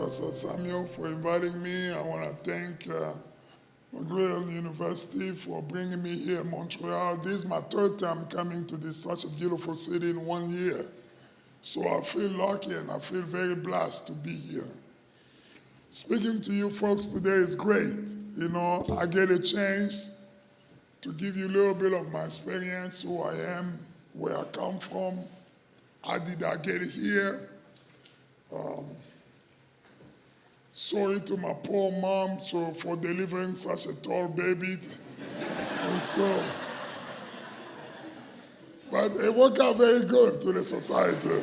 Pastor Samuel, for inviting me. I want to thank McGill University for bringing me here in Montreal. This is my third time coming to this such a beautiful city in 1 year. So I feel lucky and I feel very blessed to be here. Speaking to you folks today is great. You know, I get a chance to give you a little bit of my experience, who I am, where I come from, how did I get here. Sorry to my poor mom for delivering such a tall baby. And but it worked out very good to the society.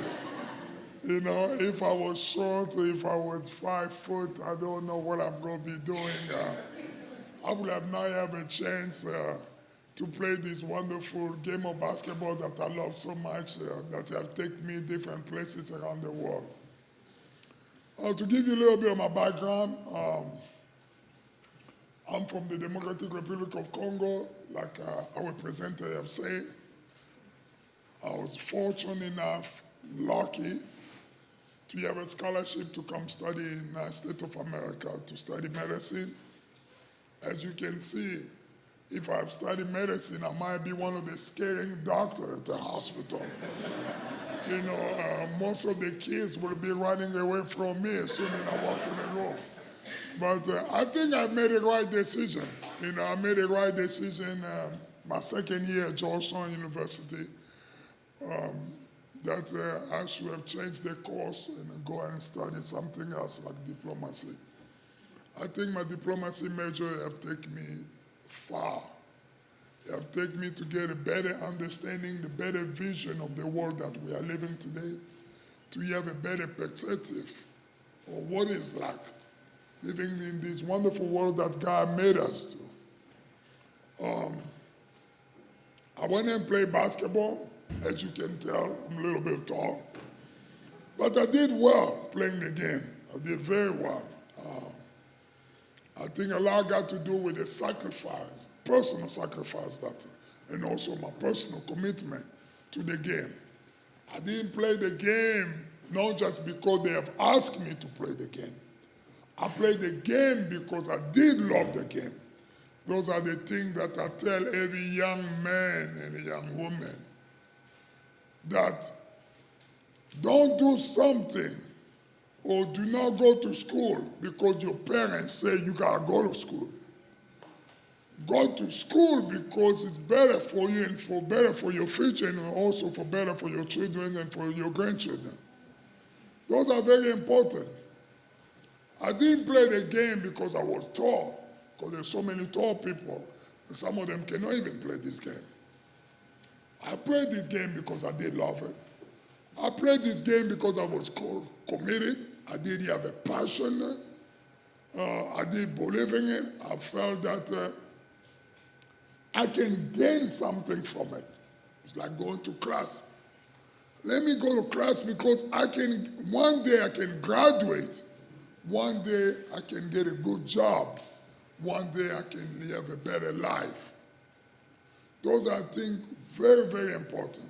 You know, if I was short, if I was 5 foot, I don't know what I'm going to be doing. I would have not had a chance to play this wonderful game of basketball that I love so much, that have taken me different places around the world. To give you a little bit of my background, I'm from the Democratic Republic of Congo, like our presenter have said. I was fortunate enough, lucky, to have a scholarship to come study in the States of America, to study medicine. As you can see, if I've studied medicine, I might be one of the scaring doctors at the hospital. You know, most of the kids will be running away from me as soon as I walk in the room. But I think I made the right decision. You know, I made the right decision my second year at Georgetown University, that I should have changed the course and go and study something else like diplomacy. I think my diplomacy major have taken me far. It have taken me to get a better understanding, the better vision of the world that we are living today, to have a better perspective of what it's like living in this wonderful world that God made us to. I went and played basketball. As you can tell, I'm a little bit tall. But I did well playing the game. I did very well. I think a lot got to do with the sacrifice, personal sacrifice that, and also my personal commitment to the game. I didn't play the game not just because they have asked me to play the game. I played the game because I did love the game. Those are the things that I tell every young man and a young woman, that don't do something or do not go to school because your parents say you gotta go to school. Go to school because it's better for you and for better for your future and also for better for your children and for your grandchildren. Those are very important. I didn't play the game because I was tall, because there's so many tall people, and some of them cannot even play this game. I played this game because I did love it. I played this game because I was committed. I did have a passion. I did believe in it. I felt that I can gain something from it. It's like going to class. Let me go to class because one day I can graduate. One day I can get a good job. One day I can live a better life. Those are things very, very important.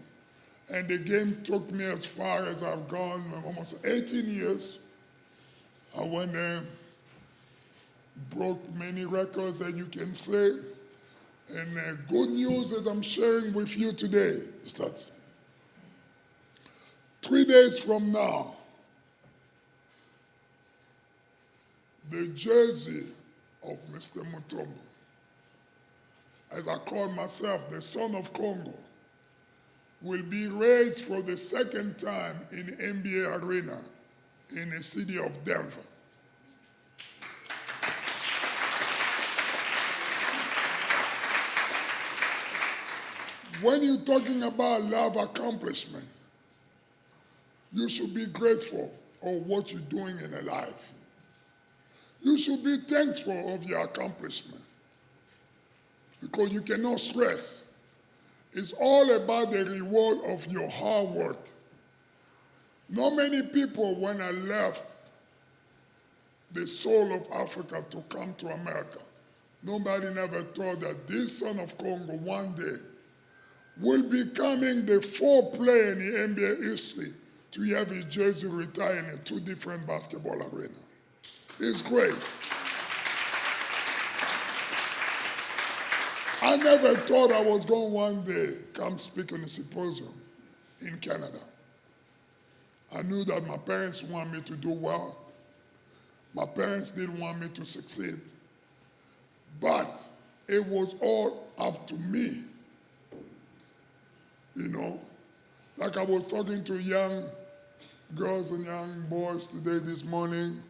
And the game took me as far as I've gone, almost 18 years. I went there, broke many records that you can say. And good news as I'm sharing with you today is that 3 days from now, the jersey of Mr. Mutombo, as I call myself, the son of Congo, will be raised for the second time in NBA Arena in the city of Denver. When you're talking about love accomplishment, you should be grateful of what you're doing in a life. You should be thankful of your accomplishment because you cannot stress. It's all about the reward of your hard work. Not many people, when I left the soul of Africa to come to America, nobody never thought that this son of Congo one day will be becoming the fourth player in the NBA history to have his jersey retired in 2 different basketball arenas. It's great. I never thought I was going one day come speak on a symposium in Canada. I knew that my parents wanted me to do well. My parents didn't want me to succeed. But it was all up to me. You know, like I was talking to young girls and young boys today this morning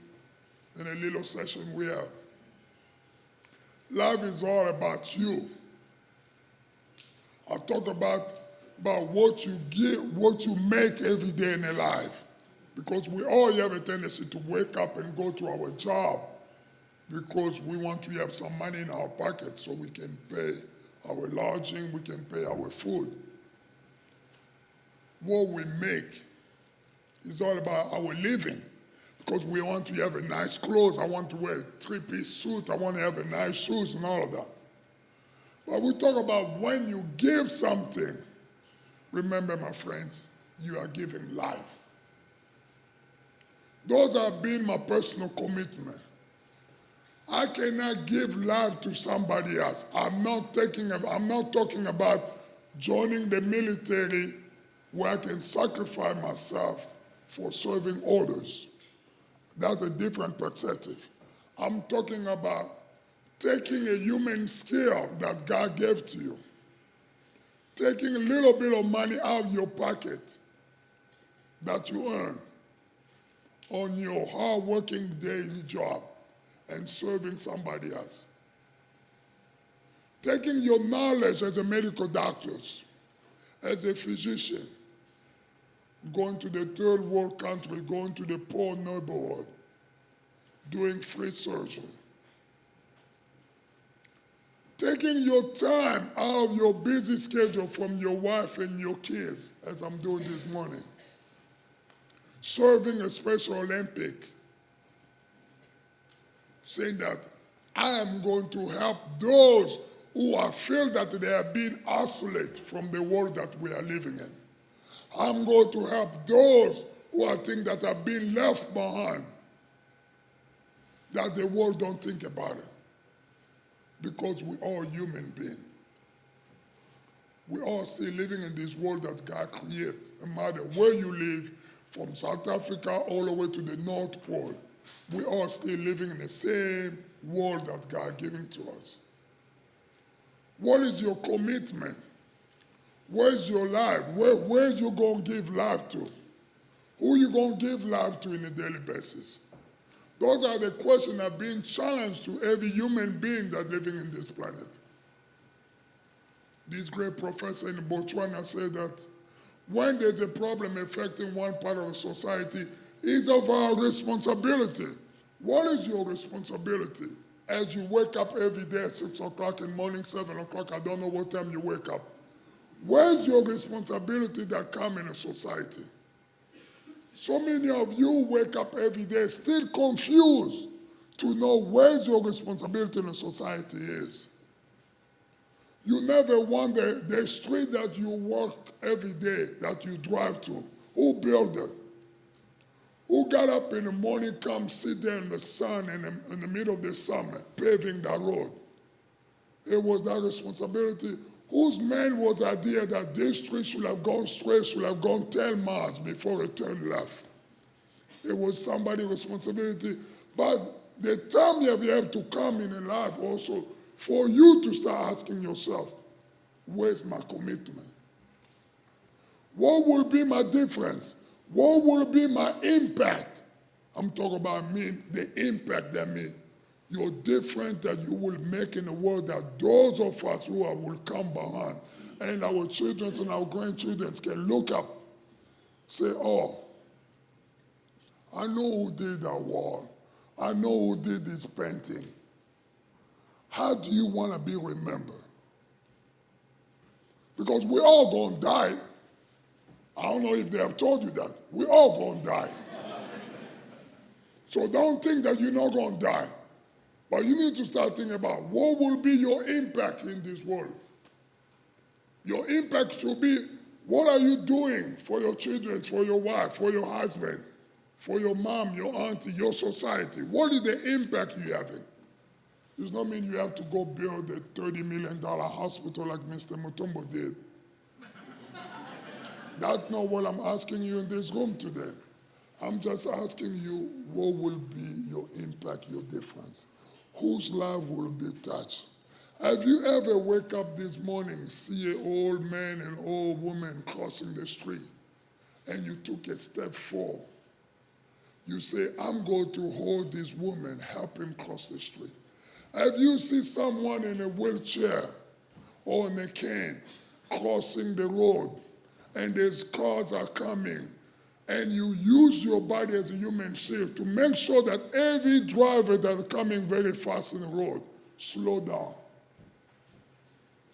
in a little session we have. Life is all about you. I talk about what you give, what you make every day in a life. Because we all have a tendency to wake up and go to our job because we want to have some money in our pocket so we can pay our lodging, we can pay our food. What we make is all about our living. Because we want to have a nice clothes, I want to wear a three-piece suit, I want to have a nice shoes and all of that. But we talk about when you give something, remember my friends, you are giving life. Those have been my personal commitment. I cannot give life to somebody else. I'm not talking about joining the military where I can sacrifice myself for serving others. That's a different perspective. I'm talking about taking a human skill that God gave to you, taking a little bit of money out of your pocket that you earn on your hard-working daily job and serving somebody else. Taking your knowledge as a medical doctor, as a physician, going to the third world country, going to the poor neighborhood, doing free surgery. Taking your time out of your busy schedule from your wife and your kids, as I'm doing this morning. Serving a Special Olympic, saying that I am going to help those who feel that they are being isolated from the world that we are living in. I'm going to help those who I think that are being left behind, that the world don't think about it. Because we all human beings. We all still living in this world that God created. No matter where you live, from South Africa all the way to the North Pole, we all still living in the same world that God given to us. What is your commitment? Where's your life? Where's you going to give life to? Who you going to give life to on a daily basis? Those are the questions that are being challenged to every human being that's living in this planet. This great professor in Botswana said that when there's a problem affecting one part of the society, it's of our responsibility. What is your responsibility? As you wake up every day at 6 o'clock in the morning, 7 o'clock, I don't know what time you wake up. Where's your responsibility that comes in a society? So many of you wake up every day still confused to know where's your responsibility in a society is. You never wonder the street that you walk every day, that you drive to. Who built it? Who got up in the morning, come sit there in the sun in the middle of the summer, paving that road? It was that responsibility. Whose man was the idea that this street should have gone straight, should have gone 10 miles before it turned left? It was somebody's responsibility. But the time you have to come in life also for you to start asking yourself, where's my commitment? What will be my difference? What will be my impact? I'm talking about me, the impact that your difference that you will make in the world, that those of us who will come behind, and our children and our grandchildren can look up, say, oh, I know who did that wall. I know who did this painting. How do you want to be remembered? Because we're all going to die. I don't know if they have told you that. We're all going to die. So don't think that you're not going to die. But you need to start thinking about what will be your impact in this world. Your impact should be, what are you doing for your children, for your wife, for your husband? for your mom, your auntie, your society? What is the impact you're having? It does not mean you have to go build a $30 million hospital like Mr. Mutombo did. That's not what I'm asking you in this room today. I'm just asking you, what will be your impact, your difference? Whose life will be touched? Have you ever wake up this morning, see an old man and old woman crossing the street, and you took a step forward? You say, I'm going to hold this woman, help him cross the street. Have you seen someone in a wheelchair or in a cane crossing the road, and these cars are coming, and you use your body as a human shield to make sure that every driver that's coming very fast in the road, slow down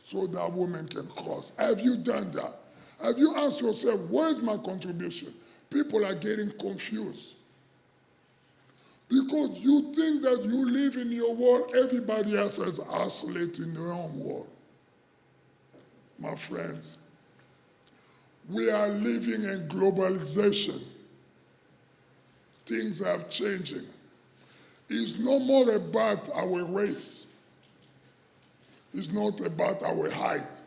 so that woman can cross? Have you done that? Have you asked yourself, where's my contribution? People are getting confused because you think that you live in your world, everybody else is isolated in their own world. My friends, we are living in globalization. Things are changing. It's no more about our race. It's not about our height.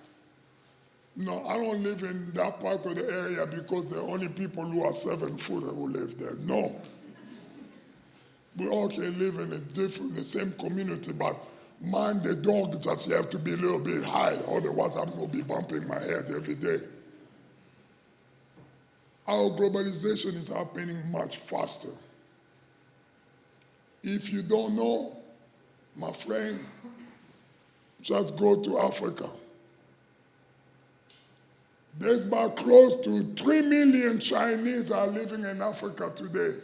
No, I don't live in that part of the area because the only people who are 7 foot who live there. No. We all can live in the same community, but mind the dog, just you have to be a little bit high, otherwise I'm going to be bumping my head every day. Our globalization is happening much faster. If you don't know, my friend, just go to Africa. There's about close to 3 million Chinese are living in Africa today.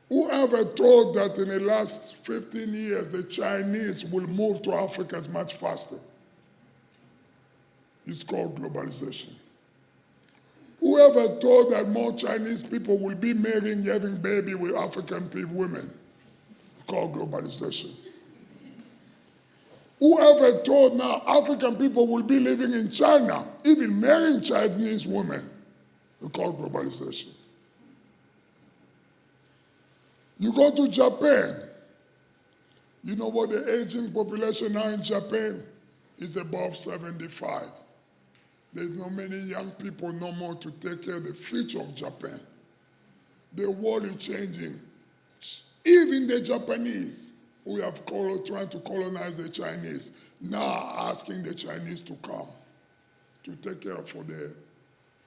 Whoever thought that in the last 15 years the Chinese will move to Africa much faster? It's called globalization. Whoever thought that more Chinese people will be marrying, having baby with African women? It's called globalization. Whoever thought now African people will be living in China, even marrying Chinese women? It's called globalization. You go to Japan. You know what the aging population now in Japan is? Above 75. There's not many young people no more to take care of the future of Japan. The world is changing. Even the Japanese, who have trying to colonize the Chinese, now asking the Chinese to come to take care for the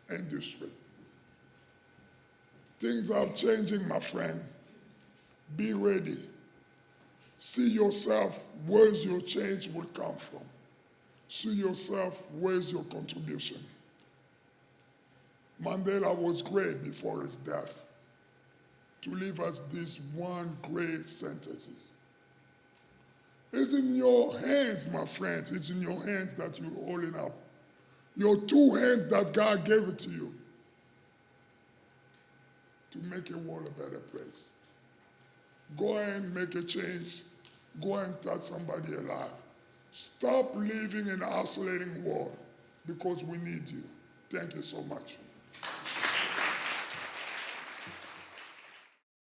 industry. Things are changing, my friend. Be ready. See yourself, where's your change will come from. See yourself, where's your contribution. Mandela was great before his death to leave us this one great sentence. It's in your hands, my friends. It's in your hands that you're holding up. Your 2 hands that God gave it to you to make your world a better place. Go and make a change. Go and touch somebody alive. Stop living in an isolating world because we need you. Thank you so much.